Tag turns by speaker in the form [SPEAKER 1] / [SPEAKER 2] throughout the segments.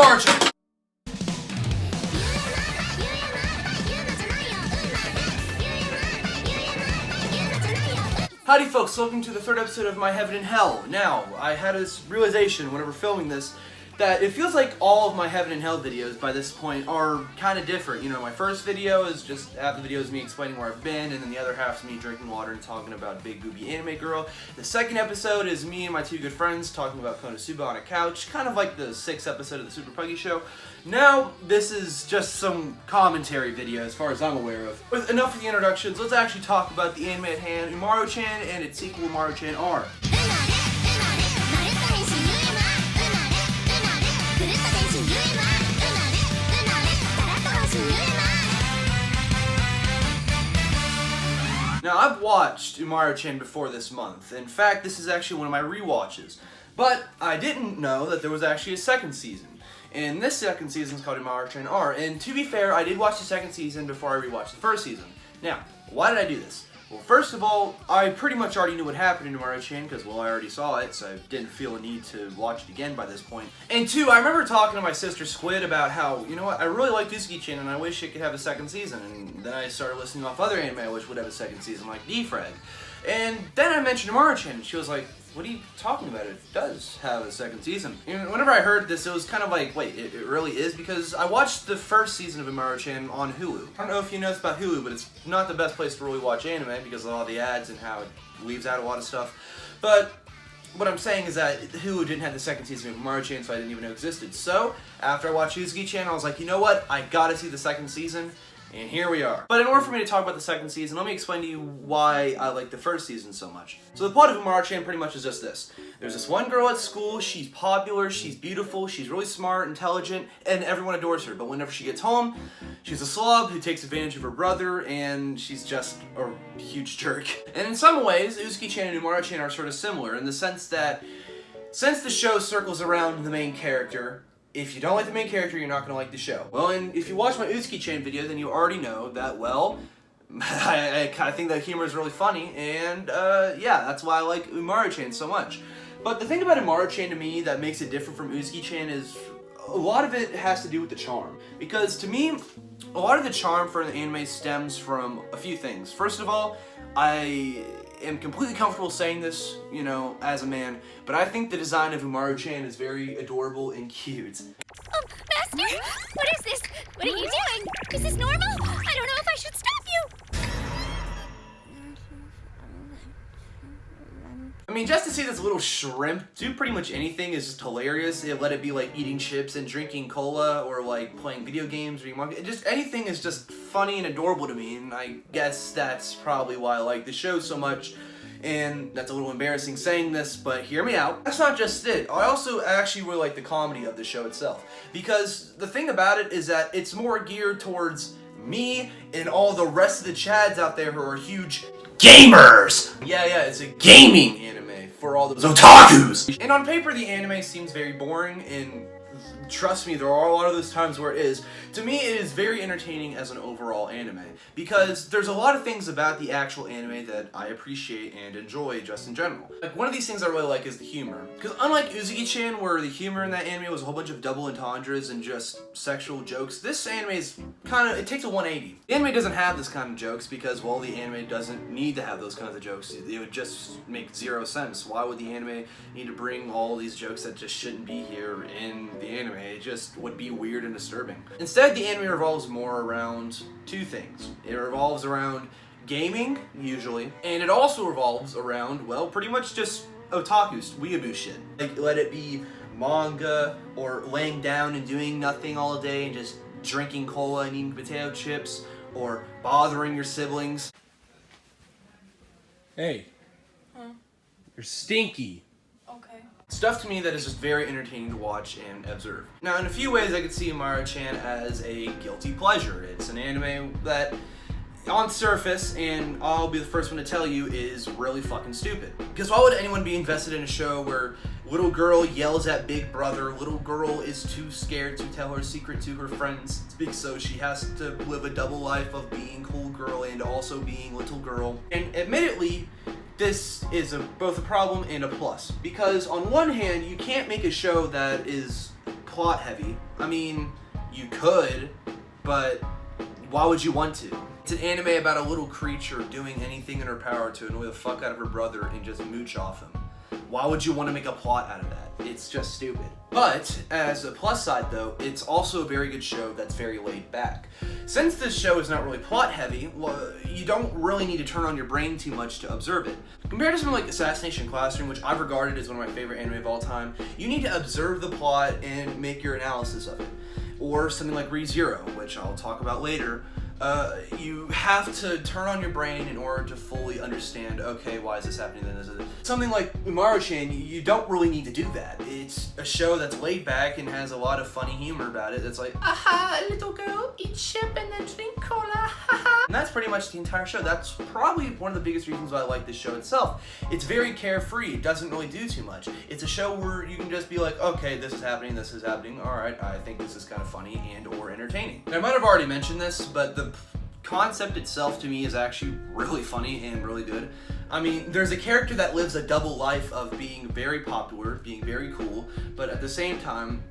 [SPEAKER 1] Umaru-chan! Howdy folks, welcome to the third episode of My Heaven and Hell. Now, I had this realization whenever filming this that it feels like all of my Heaven and Hell videos by this point are kind of different. You know, my first video is just half the video is me explaining where I've been, and then the other half is me drinking water and talking about a big booby anime girl. The second episode is me and my two good friends talking about Konosuba on a couch, kind of like the 6th episode of the Super Puggy Show. Now, this is just some commentary video as far as I'm aware of. With enough of the introductions, let's actually talk about the anime at hand, Umaru-chan and its sequel, Umaru-chan R. Now, I've watched Umaru-chan before this month. In fact, this is actually one of my rewatches. But I didn't know that there was actually a second season. And this second season is called Umaru-chan R. And to be fair, I did watch the second season before I rewatched the first season. Now, why did I do this? Well, first of all, I pretty much already knew what happened in Umaru-chan because, well, I already saw it, so I didn't feel a need to watch it again by this point. And two, I remember talking to my sister Squid about how, you know what, I really like Umaru-chan and I wish it could have a second season. And then I started listening off other anime I wish would have a second season, like Defrag. And then I mentioned Umaru-chan and she was like, what are you talking about? It does have a second season. And whenever I heard this, it was kind of like, wait, it really is? Because I watched the first season of Umaru-chan on Hulu. I don't know if you know this about Hulu, but it's not the best place to really watch anime because of all the ads and how it leaves out a lot of stuff. But what I'm saying is that Hulu didn't have the second season of Umaru-chan, so I didn't even know it existed. So, after I watched Umaru-chan, I was like, you know what? I gotta see the second season. And here we are. But in order for me to talk about the second season, let me explain to you why I like the first season so much. So the plot of Umaru-chan pretty much is just this. There's this one girl at school, she's popular, she's beautiful, she's really smart, intelligent, and everyone adores her. But whenever she gets home, she's a slob who takes advantage of her brother, and she's just a huge jerk. And in some ways, Umaru-chan and Umaru-chan are sort of similar in the sense that since the show circles around the main character, if you don't like the main character, you're not going to like the show. Well, and if you watch my Umaru-chan video, then you already know that, well, I think that humor is really funny, and yeah, that's why I like Umaru-chan so much. But the thing about Umaru-chan to me that makes it different from Umaru-chan is a lot of it has to do with the charm. Because to me, a lot of the charm for the anime stems from a few things. First of all, I am completely comfortable saying this, you know, as a man, but I think the design of Umaru-chan is very adorable and cute.
[SPEAKER 2] Master! What is this? What are you doing? Is this normal? I don't know if I should stop you!
[SPEAKER 1] I mean, just to see this little shrimp do pretty much anything is just hilarious. Let it be like eating chips and drinking cola or like playing video games or reading manga. Just anything is just funny and adorable to me, and I guess that's probably why I like the show so much. And that's a little embarrassing saying this, but hear me out. That's not just it. I also actually really like the comedy of the show itself. Because the thing about it is that it's more geared towards me and all the rest of the chads out there who are huge gamers! Yeah, it's a gaming anime for all those otakus! And on paper, the anime seems very boring, and trust me, there are a lot of those times where it is. To me, it is very entertaining as an overall anime, because there's a lot of things about the actual anime that I appreciate and enjoy just in general. Like, one of these things I really like is the humor. Because unlike Umaru-chan, where the humor in that anime was a whole bunch of double entendres and just sexual jokes, this anime is it takes a 180. The anime doesn't have this kind of jokes because, well, the anime doesn't need to have those kinds of jokes. It would just make zero sense. Why would the anime need to bring all these jokes that just shouldn't be here in the anime? It just would be weird and disturbing. Instead, the anime revolves more around two things. It revolves around gaming, usually, and it also revolves around, well, pretty much just otaku, weeaboo shit. Like, let it be manga, or laying down and doing nothing all day and just drinking cola and eating potato chips, or bothering your siblings.
[SPEAKER 3] Hey.
[SPEAKER 2] Huh?
[SPEAKER 3] You're stinky.
[SPEAKER 2] Okay.
[SPEAKER 1] Stuff to me that is just very entertaining to watch and observe. Now, in a few ways, I could see Umaru-chan as a guilty pleasure. It's an anime that, on surface, and I'll be the first one to tell you, is really fucking stupid. Because why would anyone be invested in a show where little girl yells at big brother, little girl is too scared to tell her secret to her friends, so she has to live a double life of being cool girl and also being little girl. And admittedly, this is both a problem and a plus. Because on one hand, you can't make a show that is plot heavy. I mean, you could, but why would you want to? It's an anime about a little creature doing anything in her power to annoy the fuck out of her brother and just mooch off him. Why would you want to make a plot out of that? It's just stupid. But, as a plus side though, it's also a very good show that's very laid back. Since this show is not really plot heavy, well, you don't really need to turn on your brain too much to observe it. Compared to something like Assassination Classroom, which I've regarded as one of my favorite anime of all time, you need to observe the plot and make your analysis of it. Or something like Re:Zero, which I'll talk about later. You have to turn on your brain in order to fully understand, okay, why is this happening then? Something like Umaru-chan, you don't really need to do that. It's a show that's laid back and has a lot of funny humor about it. It's like, aha, little girl, eat chip and then drink cola, haha. And that's pretty much the entire show. That's probably one of the biggest reasons why I like this show itself. It's very carefree, it doesn't really do too much. It's a show where you can just be like, okay, this is happening, alright, I think this is kind of funny and or entertaining. Now, I might have already mentioned this, but the concept itself to me is actually really funny and really good. I mean, there's a character that lives a double life of being very popular, being very cool, but at the same time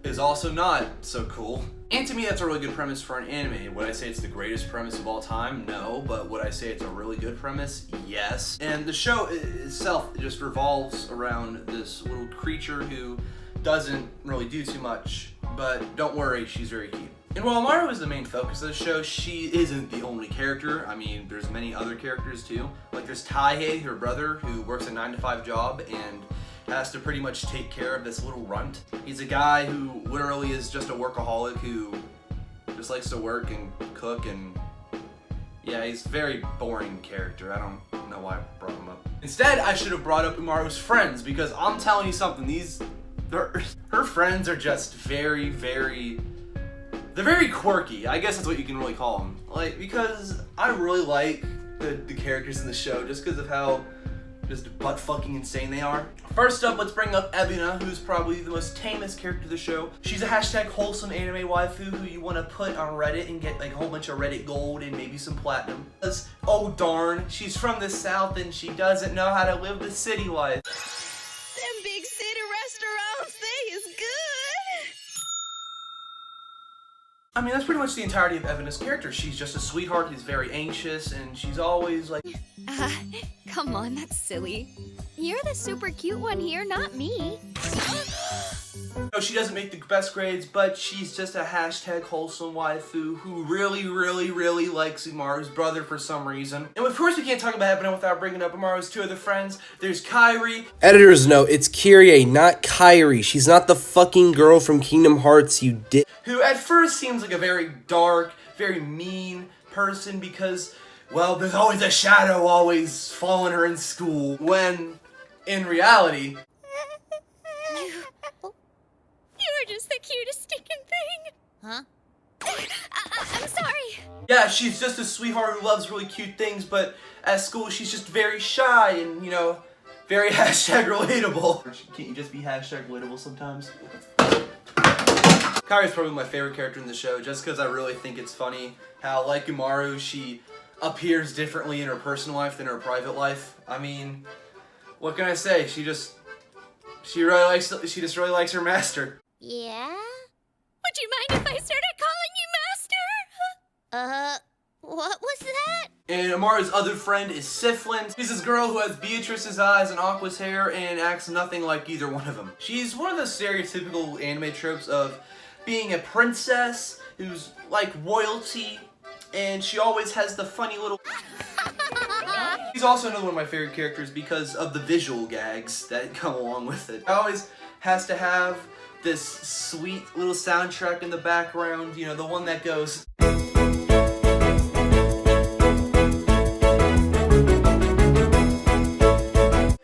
[SPEAKER 1] is also not so cool. And to me, that's a really good premise for an anime. Would I say it's the greatest premise of all time? No, but would I say it's a really good premise? Yes. And the show itself just revolves around this little creature who doesn't really do too much, but don't worry, she's very cute. And while Umaru is the main focus of the show, she isn't the only character. I mean, there's many other characters too. Like there's Taihei, her brother, who works a 9-to-5 job and has to pretty much take care of this little runt. He's a guy who literally is just a workaholic who just likes to work and cook and yeah, he's a very boring character. I don't know why I brought him up. Instead, I should have brought up Umaru's friends because I'm telling you something, her friends are just very they're very quirky. I guess that's what you can really call them. Like, because I really like the characters in the show just because of how just butt-fucking insane they are. First up, let's bring up Ebuna, who's probably the most tamest character of the show. She's a hashtag wholesome anime waifu who you want to put on Reddit and get like a whole bunch of Reddit gold and maybe some platinum. Because, oh darn, she's from the South and she doesn't know how to live the city life.
[SPEAKER 2] Them big city restaurants, they is good.
[SPEAKER 1] I mean, that's pretty much the entirety of Evana's character. She's just a sweetheart who's very anxious, and she's always like...
[SPEAKER 2] Come on, that's silly. You're the super cute one here, not me.
[SPEAKER 1] No, she doesn't make the best grades, but she's just a hashtag wholesome waifu who really likes Umaru's brother for some reason. And of course we can't talk about Ebona without bringing up Umaru's two other friends. There's Kairi.
[SPEAKER 3] Editor's note, it's Kyrie, not Kairi. She's not the fucking girl from Kingdom Hearts, you dick.
[SPEAKER 1] Who at first seems like a very dark, very mean person because, well, there's always a shadow always following her in school. When, in reality...
[SPEAKER 2] You're just the cutest stinking thing. Huh? I'm sorry.
[SPEAKER 1] Yeah, she's just a sweetheart who loves really cute things, but at school she's just very shy and, you know, very hashtag relatable. Can't you just be hashtag relatable sometimes? Kairi's probably my favorite character in the show just because I really think it's funny how, like Umaru, she appears differently in her personal life than her private life. I mean, what can I say? She just really likes her master.
[SPEAKER 2] Yeah? Would you mind if I started calling you Master? What was that?
[SPEAKER 1] And Umaru's other friend is Siflin. She's this girl who has Beatrice's eyes and Aqua's hair and acts nothing like either one of them. She's one of the stereotypical anime tropes of being a princess who's like royalty, and she always has the funny little... She's also another one of my favorite characters because of the visual gags that come along with it. It always has to have this sweet little soundtrack in the background, you know, the one that goes...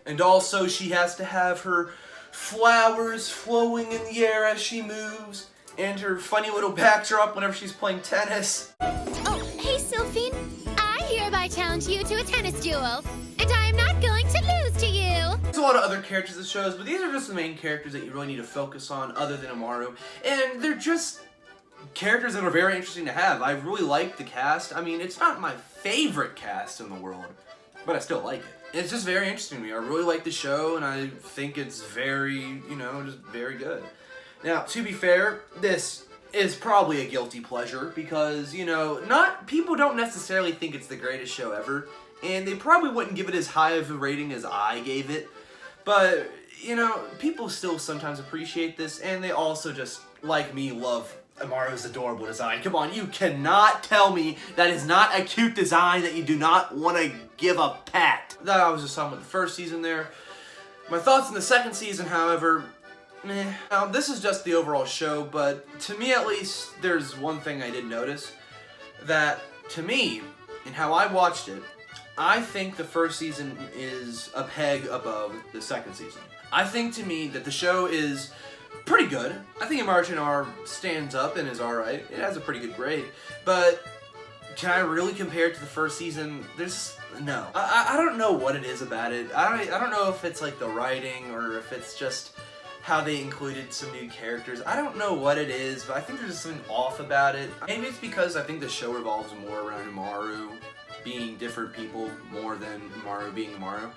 [SPEAKER 1] And also she has to have her flowers flowing in the air as she moves, and her funny little backdrop whenever she's playing tennis.
[SPEAKER 2] Oh, hey Sylphine. I hereby challenge you to a tennis duel, and I am not going to lose to you.
[SPEAKER 1] There's a lot of other characters in shows, but these are just the main characters that you really need to focus on other than Umaru. And they're just characters that are very interesting to have. I really like the cast. I mean, it's not my favorite cast in the world, but I still like it. It's just very interesting to me. I really like the show, and I think it's very, you know, just very good. Now, to be fair, this is probably a guilty pleasure because, you know, people don't necessarily think it's the greatest show ever, and they probably wouldn't give it as high of a rating as I gave it, but, you know, people still sometimes appreciate this, and they also just, like me, love Umaru's adorable design. Come on, you cannot tell me that is not a cute design that you do not want to give a pat. That I was just talking about the first season there. My thoughts on the second season, however, meh. Now, this is just the overall show, but to me at least, there's one thing I did notice. That, to me, and how I watched it, I think the first season is a peg above the second season. I think, to me, that the show is pretty good. I think Umaru-chan stands up and is alright. It has a pretty good grade. But can I really compare it to the first season? No. I don't know what it is about it. I don't know if it's like the writing or if it's just how they included some new characters. I don't know what it is, but I think there's something off about it. Maybe it's because I think the show revolves more around Umaru being different people more than Umaru being Umaru.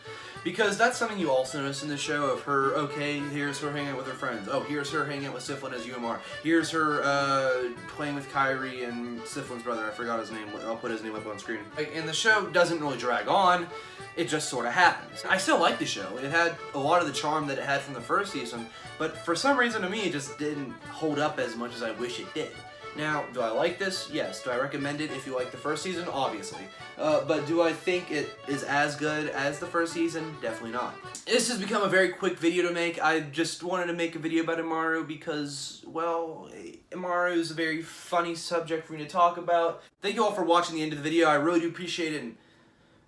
[SPEAKER 1] Because that's something you also notice in the show of her, okay, here's her hanging out with her friends. Oh, here's her hanging out with Siflin as Umar. Here's her playing with Kairi and Siflin's brother. I forgot his name. I'll put his name up on screen. And the show doesn't really drag on. It just sort of happens. I still like the show. It had a lot of the charm that it had from the first season, but for some reason to me, it just didn't hold up as much as I wish it did. Now, do I like this? Yes. Do I recommend it if you like the first season? Obviously. But do I think it is as good as the first season? Definitely not. This has become a very quick video to make. I just wanted to make a video about Umaru because, well, Umaru is a very funny subject for me to talk about. Thank you all for watching the end of the video. I really do appreciate it. And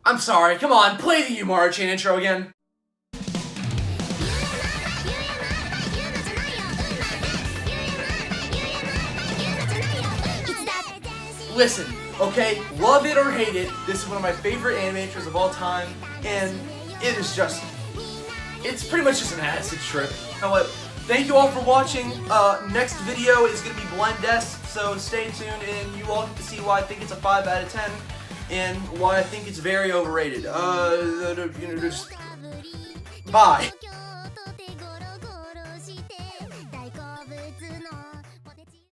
[SPEAKER 1] I'm sorry. Come on, play the Umaru-chan intro again. Listen, okay, love it or hate it, this is one of my favorite animators of all time, and it is just, it's pretty much just an acid trip. You know what, thank you all for watching. Next video is going to be Blend-esque, so stay tuned, and you all get to see why I think it's a 5 out of 10, and why I think it's very overrated. Just, bye.